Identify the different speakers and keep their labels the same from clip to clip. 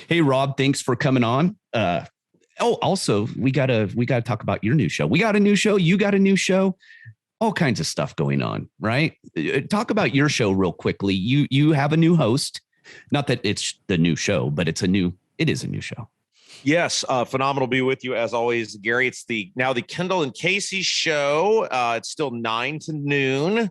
Speaker 1: Hey, Rob, thanks for coming on. Also, we gotta talk about your new show. We got a new show. You got a new show. All kinds of stuff going on, right? Talk about your show real quickly. You have a new host. Not that it's the new show, but it is a new show.
Speaker 2: Yes, phenomenal to be with you as always, Gary. It's now the Kendall and Casey show. It's still 9 to noon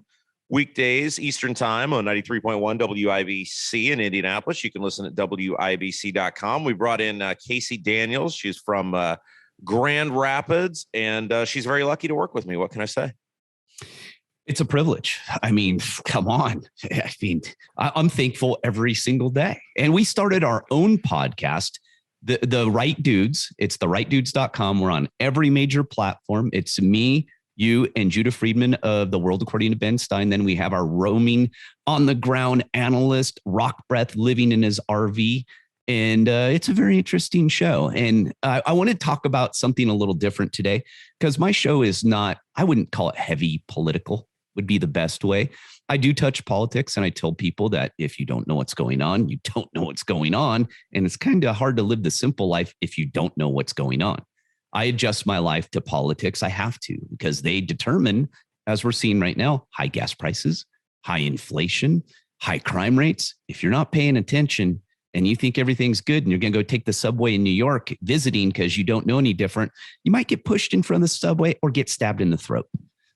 Speaker 2: weekdays Eastern time on 93.1 WIBC in Indianapolis. You can listen at WIBC.com. We brought in Casey Daniels. She's from Grand Rapids, and she's very lucky to work with me. What can I say?
Speaker 1: It's a privilege. I mean, come on. I'm thankful every single day. And we started our own podcast, The Right Dudes. It's therightdudes.com. We're on every major platform. It's me, you, and Judah Friedman of The World According to Ben Stein. Then we have our roaming on the ground analyst, Rock Breath, living in his RV. And it's a very interesting show. And I want to talk about something a little different today because my show is not, I wouldn't call it heavy political, would be the best way. I do touch politics, and I tell people that if you don't know what's going on, you don't know what's going on. And it's kind of hard to live the simple life if you don't know what's going on. I adjust my life to politics. I have to, because they determine, as we're seeing right now, high gas prices, high inflation, high crime rates. If you're not paying attention and you think everything's good and you're going to go take the subway in New York visiting because you don't know any different, you might get pushed in front of the subway or get stabbed in the throat.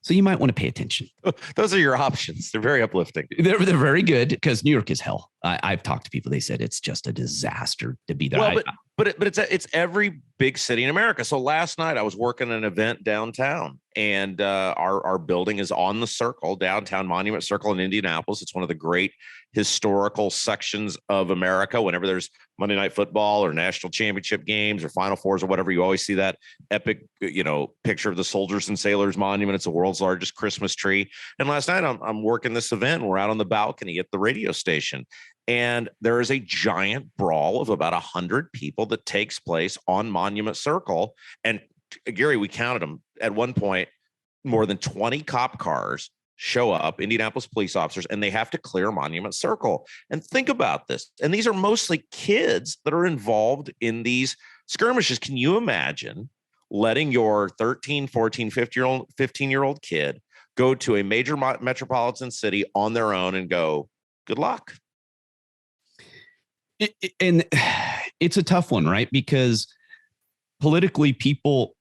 Speaker 1: So you might want to pay attention.
Speaker 2: Those are your options. They're very uplifting.
Speaker 1: They're very good because New York is hell. I've talked to people. They said it's just a disaster to be there.
Speaker 2: Well, but it's every big city in America. So last night I was working an event downtown, and our building is on the Circle, downtown Monument Circle in Indianapolis. It's one of the great historical sections of America. Whenever there's Monday Night Football or national championship games or Final Fours or whatever, you always see that epic, picture of the Soldiers and Sailors Monument. It's the world's largest Christmas tree. And last night I'm working this event, and we're out on the balcony at the radio station. And there is a giant brawl of about 100 people that takes place on Monument Circle. And Gary, we counted them at one point, more than 20 cop cars show up, Indianapolis police officers, and they have to clear Monument Circle. And think about this. And these are mostly kids that are involved in these skirmishes. Can you imagine letting your 13, 14, 15-year-old kid go to a major metropolitan city on their own and go, good luck?
Speaker 1: And it's a tough one, right? Because politically, people,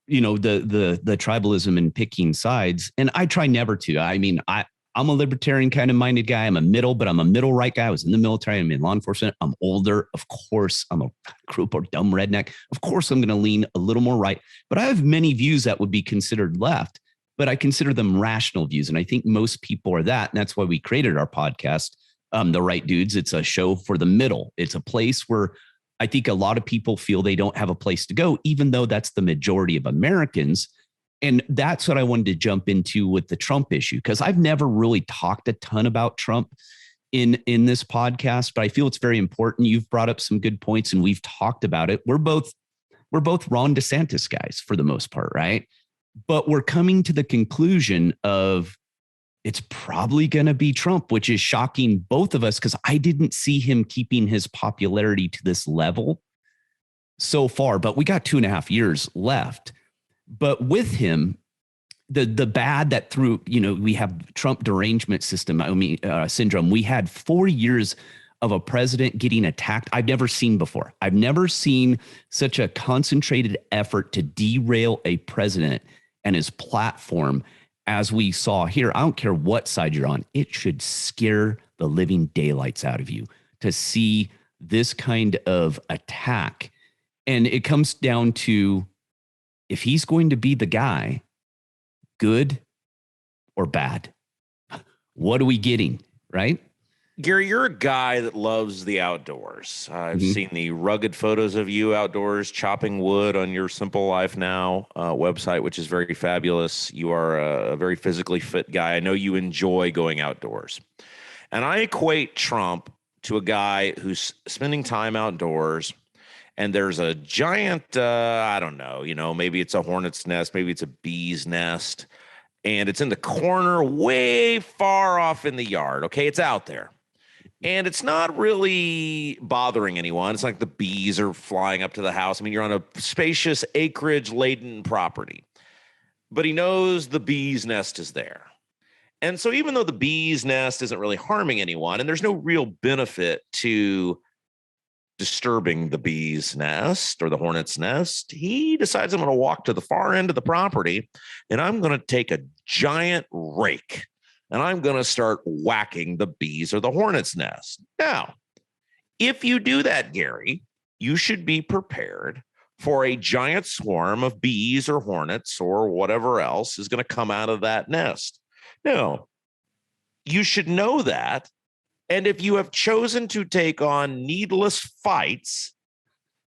Speaker 1: the tribalism and picking sides, and I try never to. I mean, I'm a libertarian kind of minded guy. I'm a middle right guy. I was in the military. I'm in law enforcement. I'm older. Of course, I'm a group or dumb redneck. Of course, I'm going to lean a little more right. But I have many views that would be considered left, but I consider them rational views. And I think most people are that. And that's why we created our podcast, The Right Dudes. It's a show for the middle. It's a place where I think a lot of people feel they don't have a place to go, even though that's the majority of Americans. And that's what I wanted to jump into with the Trump issue, because I've never really talked a ton about Trump in this podcast, but I feel it's very important. You've brought up some good points and we've talked about it. We're both Ron DeSantis guys for the most part, right? But we're coming to the conclusion of it's probably going to be Trump, which is shocking both of us because I didn't see him keeping his popularity to this level so far, but we got 2.5 years left. But with him, the bad that through, we have Trump derangement syndrome. We had 4 years of a president getting attacked I've never seen before. I've never seen such a concentrated effort to derail a president and his platform as we saw here. I don't care what side you're on. It should scare the living daylights out of you to see this kind of attack. And it comes down to, if he's going to be the guy, good or bad, what are we getting, right?
Speaker 2: Gary, you're a guy that loves the outdoors. I've seen the rugged photos of you outdoors chopping wood on your Simple Life Now website, which is very fabulous. You are a very physically fit guy. I know you enjoy going outdoors. And I equate Trump to a guy who's spending time outdoors, and there's a giant, I don't know, maybe it's a hornet's nest, maybe it's a bee's nest, and it's in the corner way far off in the yard. Okay, it's out there. And it's not really bothering anyone. It's like the bees are flying up to the house. I mean, you're on a spacious acreage laden property, but he knows the bee's nest is there. And so even though the bee's nest isn't really harming anyone, and there's no real benefit to disturbing the bee's nest or the hornet's nest, he decides I'm going to walk to the far end of the property and I'm going to take a giant rake and I'm going to start whacking the bees or the hornet's nest. Now, if you do that, Gary, you should be prepared for a giant swarm of bees or hornets or whatever else is going to come out of that nest. Now, you should know that. And if you have chosen to take on needless fights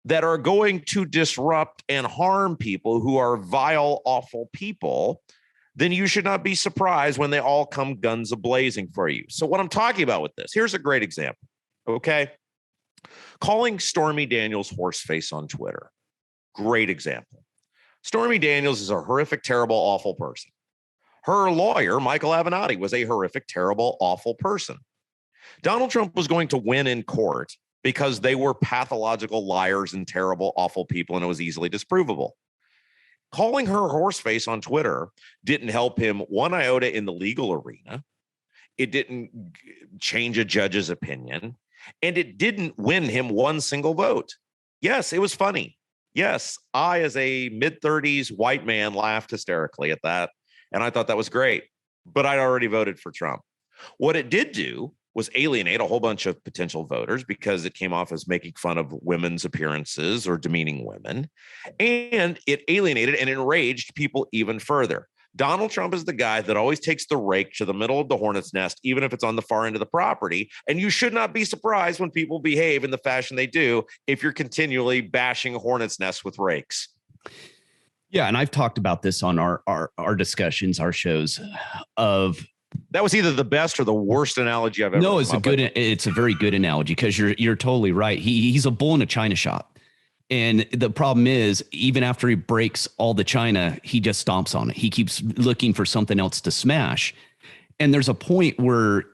Speaker 2: that are going to disrupt and harm people who are vile, awful people, then you should not be surprised when they all come guns a-blazing for you. So what I'm talking about with this, here's a great example, okay? Calling Stormy Daniels horseface on Twitter. Great example. Stormy Daniels is a horrific, terrible, awful person. Her lawyer, Michael Avenatti, was a horrific, terrible, awful person. Donald Trump was going to win in court because they were pathological liars and terrible, awful people, and it was easily disprovable. Calling her horseface on Twitter didn't help him one iota in the legal arena. It didn't change a judge's opinion, and it didn't win him one single vote. Yes, it was funny. Yes, I, as a mid-30s white man, laughed hysterically at that, and I thought that was great, but I'd already voted for Trump. What it did do was alienate a whole bunch of potential voters because it came off as making fun of women's appearances or demeaning women. And it alienated and enraged people even further. Donald Trump is the guy that always takes the rake to the middle of the hornet's nest, even if it's on the far end of the property. And you should not be surprised when people behave in the fashion they do if you're continually bashing hornet's nests with rakes.
Speaker 1: Yeah, and I've talked about this on our discussions, our shows of.
Speaker 2: That was either the best or the worst analogy I've ever.
Speaker 1: No, it's a very good analogy because you're totally right. He's a bull in a china shop. And the problem is, even after he breaks all the china, he just stomps on it. He keeps looking for something else to smash. And there's a point where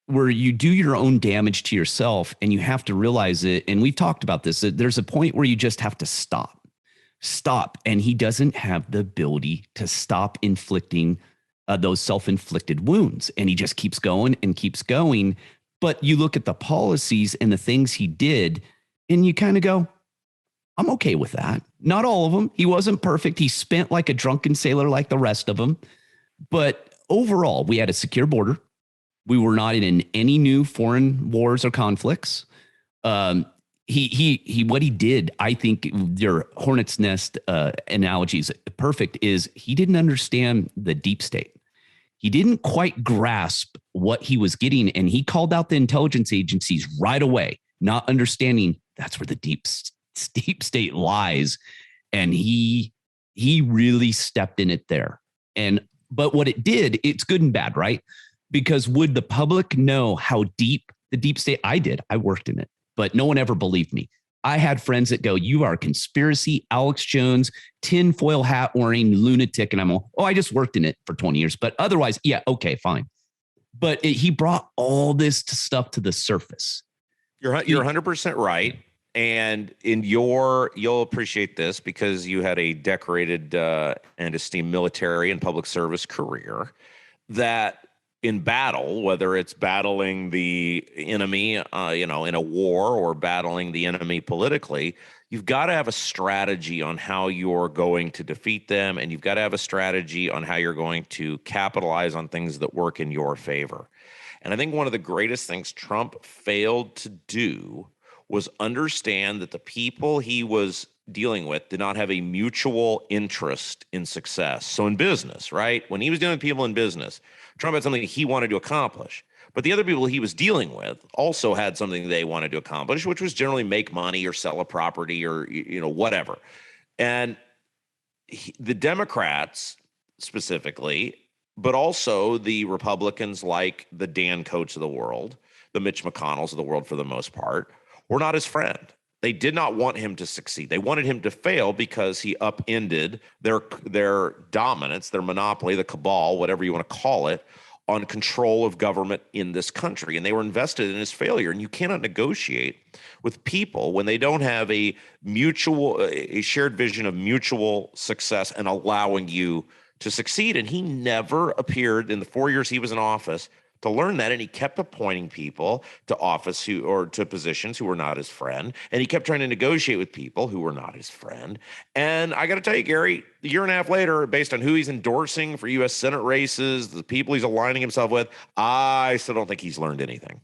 Speaker 1: you do your own damage to yourself and you have to realize it. And we've talked about this. There's a point where you just have to stop. And he doesn't have the ability to stop inflicting those self-inflicted wounds. And he just keeps going and keeps going. But you look at the policies and the things he did, and you kind of go, I'm okay with that. Not all of them. He wasn't perfect. He spent like a drunken sailor like the rest of them. But overall, we had a secure border. We were not in any new foreign wars or conflicts. What he did, I think your hornet's nest analogy is perfect, is he didn't understand the deep state. He didn't quite grasp what he was getting, and he called out the intelligence agencies right away, not understanding that's where the deep state lies. And he really stepped in it there. But what it did, it's good and bad, right? Because would the public know how deep the deep state? I did. I worked in it, but no one ever believed me. I had friends that go, you are a conspiracy, Alex Jones, tinfoil hat wearing lunatic. And I'm all, I just worked in it for 20 years. But otherwise, yeah, okay, fine. But he brought all this stuff to the surface.
Speaker 2: You're 100% right. And you'll appreciate this because you had a decorated and esteemed military and public service career, that in battle, whether it's battling the enemy, in a war, or battling the enemy politically, you've got to have a strategy on how you're going to defeat them. And you've got to have a strategy on how you're going to capitalize on things that work in your favor. And I think one of the greatest things Trump failed to do was understand that the people he was dealing with did not have a mutual interest in success. So in business, right? When he was dealing with people in business, Trump had something he wanted to accomplish, but the other people he was dealing with also had something they wanted to accomplish, which was generally make money or sell a property or, whatever. And the Democrats specifically, but also the Republicans like the Dan Coats of the world, the Mitch McConnells of the world for the most part, were not his friend. They did not want him to succeed. They wanted him to fail because he upended their dominance, their monopoly, the cabal, whatever you want to call it, on control of government in this country, and they were invested in his failure. And you cannot negotiate with people when they don't have a shared vision of mutual success and allowing you to succeed. And he never appeared in the 4 years he was in office to learn that, and he kept appointing people to to positions who were not his friend, and he kept trying to negotiate with people who were not his friend. And I got to tell you, Gary, a year and a half later, based on who he's endorsing for U.S. Senate races, the people he's aligning himself with, I still don't think he's learned anything.